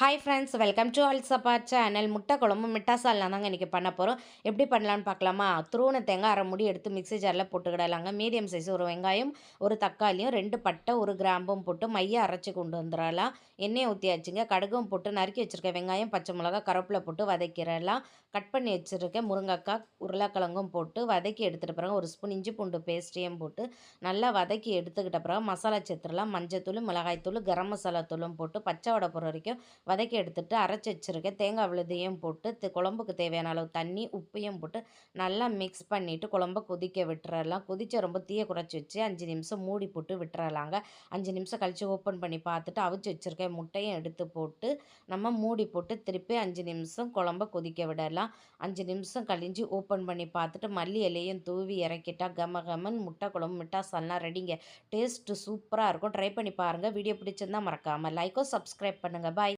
Hi friends, welcome to all சப்பாட் channel. முட்டை குழம்பு மிட்டா சால்னா தாங்க இன்றைக்கி பண்ண போகிறோம். எப்படி பண்ணலான்னு பார்க்கலாமா? துருவன தேங்காய் அரை மூடி எடுத்து மிக்ஸி ஜாரில் போட்டுக்கிடலாங்க. மீடியம் சைஸ் ஒரு வெங்காயம், ஒரு தக்காளியும், 2 பட்டை, ஒரு கிராம்பும் போட்டு மைய அரைச்சி கொண்டு வந்துடலாம். எண்ணெயை ஊற்றியாச்சுங்க. கடுகும் போட்டு நறுக்கி வச்சுருக்க வெங்காயம், பச்சை மிளகா, கருவேப்பிலை போட்டு வதக்கிடலாம். கட் பண்ணி வச்சுருக்க முருங்கைக்காய், உருளைக்கிழங்கும் போட்டு வதக்கி எடுத்துகிட்ட பிறகு ஒரு ஸ்பூன் இஞ்சி பூண்டு பேஸ்ட்டையும் போட்டு நல்லா வதக்கி எடுத்துக்கிட்ட பிறகு மசாலா சேர்த்துடலாம். மஞ்சத்தூள், மிளகாய்த்தூள், கரம் மசாலா தூளும் போட்டு பச்சை வடை போகிற வரைக்கும் வதக்கி எடுத்துட்டு அரைச்சி வச்சுருக்கேன். தேங்காய் விழுதையும் போட்டு குழம்புக்கு தேவையான அளவு தண்ணி, உப்பையும் போட்டு நல்லா மிக்ஸ் பண்ணிவிட்டு குழம்ப கொதிக்க விட்டுறலாம். கொதிச்ச ரொம்ப தீயை குறைச்சி வச்சு 5 நிமிஷம் மூடி போட்டு விட்டுறலாங்க. 5 நிமிஷம் கழித்து ஓப்பன் பண்ணி பார்த்துட்டு அவிச்சு வச்சுருக்கேன் முட்டையும் எடுத்து போட்டு நம்ம மூடி போட்டு திருப்பி 5 நிமிஷம் குழம்ப கொதிக்க விடலாம். 5 நிமிஷம் கழிஞ்சு ஓப்பன் பண்ணி பார்த்துட்டு மல்லி இலையும் தூவி இறக்கிட்டா கம கமன் முட்டை குழம்பு மிட்டா சால்னா ரெடிங்க. டேஸ்ட்டு சூப்பராக இருக்கும். ட்ரை பண்ணி பாருங்கள். வீடியோ பிடிச்சிருந்தால் மறக்காமல் லைக்கோ சப்ஸ்கிரைப் பண்ணுங்கள். பாய்.